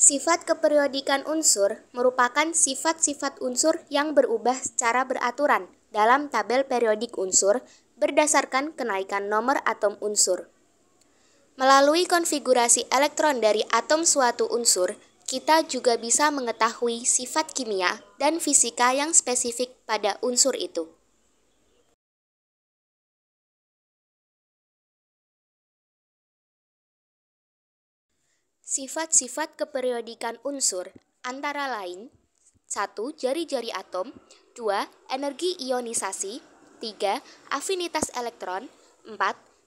Sifat keperiodikan unsur merupakan sifat-sifat unsur yang berubah secara beraturan dalam tabel periodik unsur berdasarkan kenaikan nomor atom unsur. Melalui konfigurasi elektron dari atom suatu unsur, kita juga bisa mengetahui sifat kimia dan fisika yang spesifik pada unsur itu. Sifat-sifat keperiodikan unsur antara lain 1. Jari-jari atom 2. Energi ionisasi 3. Afinitas elektron 4.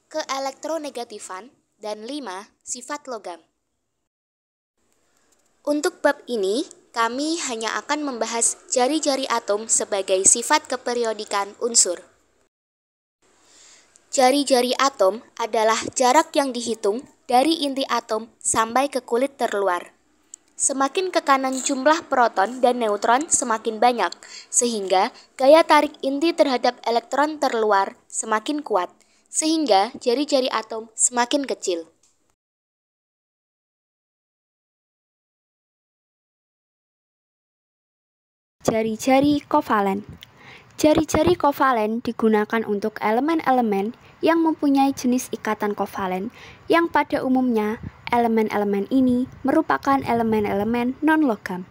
Keelektronegatifan dan 5. Sifat logam. Untuk bab ini, kami hanya akan membahas jari-jari atom sebagai sifat keperiodikan unsur. Jari-jari atom adalah jarak yang dihitung dari inti atom sampai ke kulit terluar. Semakin ke kanan jumlah proton dan neutron semakin banyak, sehingga gaya tarik inti terhadap elektron terluar semakin kuat, sehingga jari-jari atom semakin kecil. Jari-jari kovalen. Jari-jari kovalen digunakan untuk elemen-elemen yang mempunyai jenis ikatan kovalen yang pada umumnya elemen-elemen ini merupakan elemen-elemen non-logam.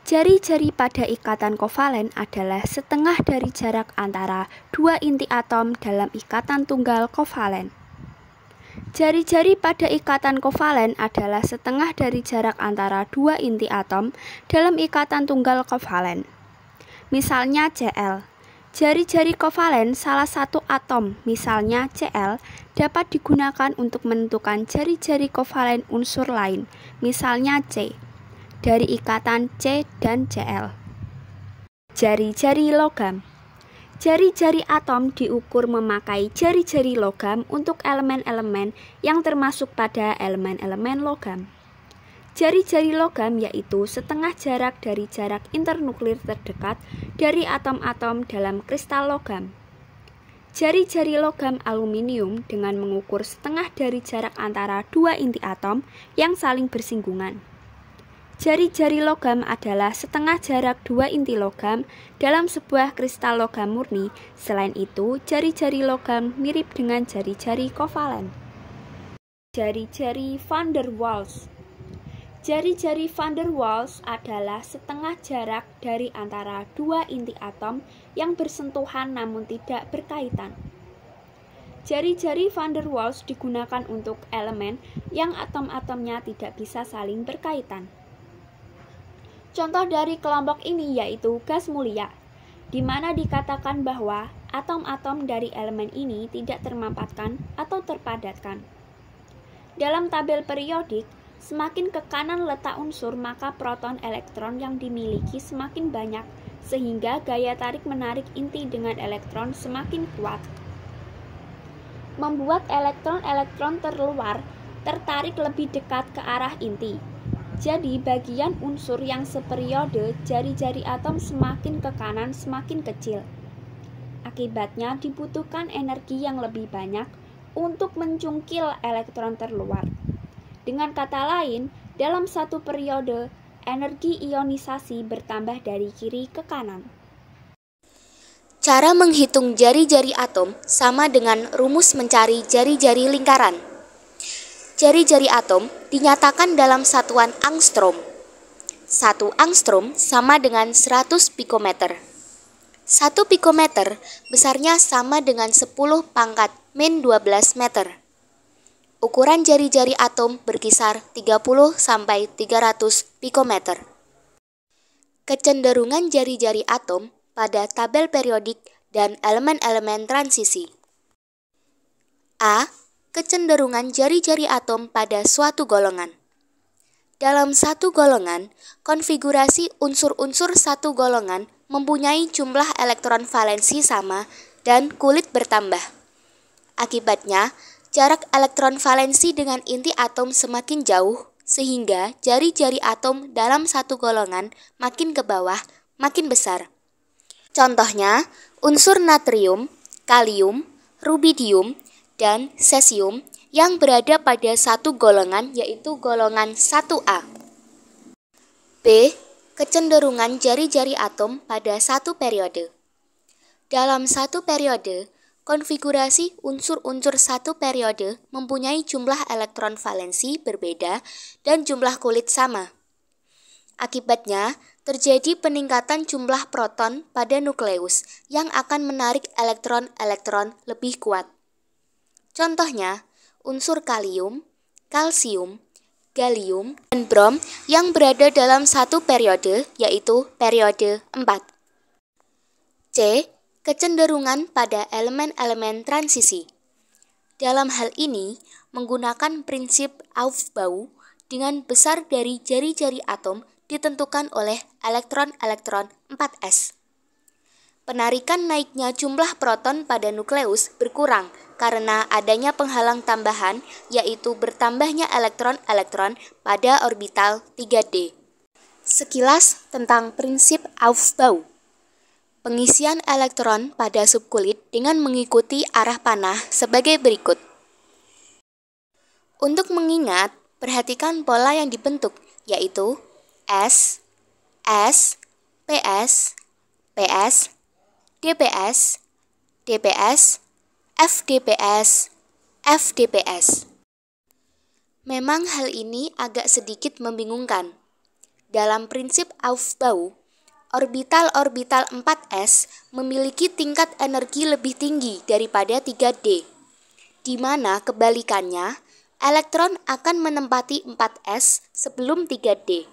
Jari-jari pada ikatan kovalen adalah setengah dari jarak antara dua inti atom dalam ikatan tunggal kovalen. Jari-jari pada ikatan kovalen adalah setengah dari jarak antara dua inti atom dalam ikatan tunggal kovalen. Misalnya Cl. Jari-jari kovalen salah satu atom, misalnya Cl, dapat digunakan untuk menentukan jari-jari kovalen unsur lain, misalnya C, dari ikatan C dan Cl. Jari-jari logam. Jari-jari atom diukur memakai jari-jari logam untuk elemen-elemen yang termasuk pada elemen-elemen logam. Jari-jari logam yaitu setengah jarak dari jarak internuklir terdekat dari atom-atom dalam kristal logam. Jari-jari logam aluminium dengan mengukur setengah dari jarak antara dua inti atom yang saling bersinggungan. Jari-jari logam adalah setengah jarak dua inti logam dalam sebuah kristal logam murni. Selain itu, jari-jari logam mirip dengan jari-jari kovalen. Jari-jari van der Waals. Jari-jari van der Waals adalah setengah jarak dari antara dua inti atom yang bersentuhan namun tidak berkaitan. Jari-jari van der Waals digunakan untuk elemen yang atom-atomnya tidak bisa saling berkaitan. Contoh dari kelompok ini yaitu gas mulia, di mana dikatakan bahwa atom-atom dari elemen ini tidak termampatkan atau terpadatkan. Dalam tabel periodik, semakin ke kanan letak unsur, maka proton elektron yang dimiliki semakin banyak, sehingga gaya tarik-menarik inti dengan elektron semakin kuat. Membuat elektron-elektron terluar tertarik lebih dekat ke arah inti. Jadi, bagian unsur yang seperiode jari-jari atom semakin ke kanan semakin kecil. Akibatnya dibutuhkan energi yang lebih banyak untuk mencungkil elektron terluar. Dengan kata lain, dalam satu periode, energi ionisasi bertambah dari kiri ke kanan. Cara menghitung jari-jari atom sama dengan rumus mencari jari-jari lingkaran. Jari-jari atom dinyatakan dalam satuan angstrom. 1 angstrom sama dengan 100 pikometer. 1 pikometer besarnya sama dengan 10 pangkat min 12 meter. Ukuran jari-jari atom berkisar 30 sampai 300 pikometer. Kecenderungan jari-jari atom pada tabel periodik dan elemen-elemen transisi. A. Kecenderungan jari-jari atom pada suatu golongan. Dalam satu golongan, konfigurasi unsur-unsur satu golongan mempunyai jumlah elektron valensi sama dan kulit bertambah. Akibatnya, jarak elektron valensi dengan inti atom semakin jauh, sehingga jari-jari atom dalam satu golongan makin ke bawah, makin besar. Contohnya, unsur natrium, kalium, rubidium, dan cesium yang berada pada satu golongan yaitu golongan 1A. B. Kecenderungan jari-jari atom pada satu periode. Dalam satu periode, konfigurasi unsur-unsur satu periode mempunyai jumlah elektron valensi berbeda dan jumlah kulit sama. Akibatnya, terjadi peningkatan jumlah proton pada nukleus yang akan menarik elektron-elektron lebih kuat. Contohnya, unsur kalium, kalsium, gallium, dan brom yang berada dalam satu periode, yaitu periode 4. C. Kecenderungan pada elemen-elemen transisi. Dalam hal ini, menggunakan prinsip Aufbau dengan besar dari jari-jari atom ditentukan oleh elektron-elektron 4s. Penarikan naiknya jumlah proton pada nukleus berkurang karena adanya penghalang tambahan, yaitu bertambahnya elektron-elektron pada orbital 3D. Sekilas tentang prinsip Aufbau. Pengisian elektron pada subkulit dengan mengikuti arah panah sebagai berikut. Untuk mengingat, perhatikan pola yang dibentuk, yaitu S, S, PS, PS, DPS, DPS, FDPS, FDPS. Memang hal ini agak sedikit membingungkan. Dalam prinsip Aufbau, orbital-orbital 4s memiliki tingkat energi lebih tinggi daripada 3D, di mana kebalikannya, elektron akan menempati 4s sebelum 3D.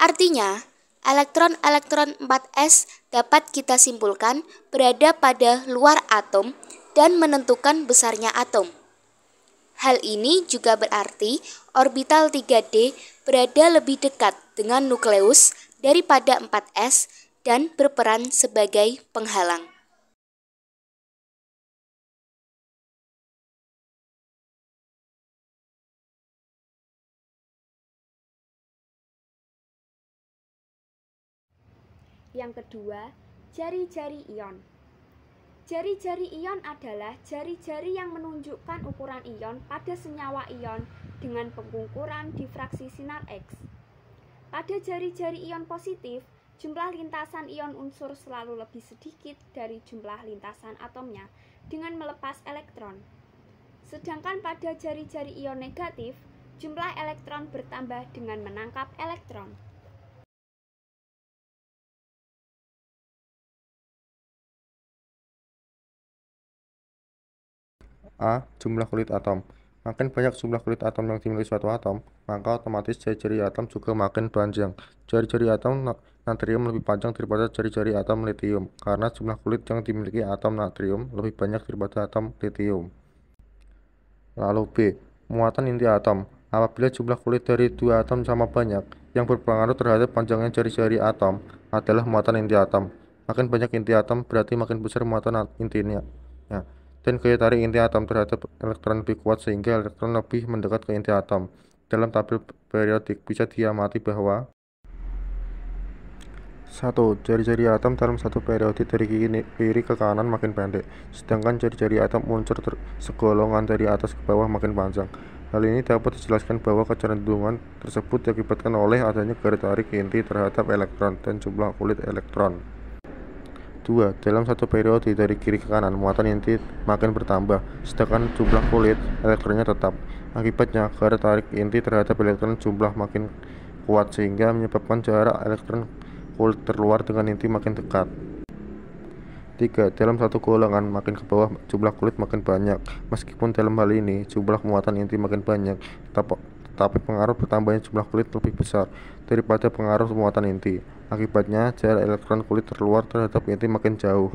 Artinya, elektron-elektron 4s dapat kita simpulkan berada pada luar atom dan menentukan besarnya atom. Hal ini juga berarti orbital 3D berada lebih dekat dengan nukleus daripada 4s dan berperan sebagai penghalang. Yang kedua, jari-jari ion. Jari-jari ion adalah jari-jari yang menunjukkan ukuran ion pada senyawa ion dengan pengukuran difraksi sinar X. Pada jari-jari ion positif, jumlah lintasan ion unsur selalu lebih sedikit dari jumlah lintasan atomnya dengan melepas elektron. Sedangkan pada jari-jari ion negatif, jumlah elektron bertambah dengan menangkap elektron. A. Jumlah kulit atom. Makin banyak jumlah kulit atom yang dimiliki suatu atom, maka otomatis jari-jari atom juga makin panjang. Jari-jari atom natrium lebih panjang daripada jari-jari atom litium, karena jumlah kulit yang dimiliki atom natrium lebih banyak daripada atom litium. Lalu B. Muatan inti atom. Apabila jumlah kulit dari dua atom sama banyak, yang berpengaruh terhadap panjangnya jari-jari atom adalah muatan inti atom. Makin banyak inti atom berarti makin besar muatan intinya. Dan gaya tarik inti atom terhadap elektron lebih kuat sehingga elektron lebih mendekat ke inti atom. Dalam tabel periodik bisa diamati bahwa 1. Jari-jari atom dalam satu periode dari kiri ke kanan makin pendek, sedangkan jari-jari atom unsur segolongan dari atas ke bawah makin panjang. Hal ini dapat dijelaskan bahwa kecenderungan tersebut diakibatkan oleh adanya gaya tarik inti terhadap elektron dan jumlah kulit elektron. 2. Dalam satu periode dari kiri ke kanan, muatan inti makin bertambah, sedangkan jumlah kulit elektronnya tetap. Akibatnya, gaya tarik inti terhadap elektron jumlah makin kuat sehingga menyebabkan jarak elektron kulit terluar dengan inti makin dekat. 3. Dalam satu golongan makin ke bawah jumlah kulit makin banyak. Meskipun dalam hal ini jumlah muatan inti makin banyak, tetapi pengaruh bertambahnya jumlah kulit lebih besar daripada pengaruh muatan inti. Akibatnya, jarak elektron kulit terluar terhadap inti makin jauh.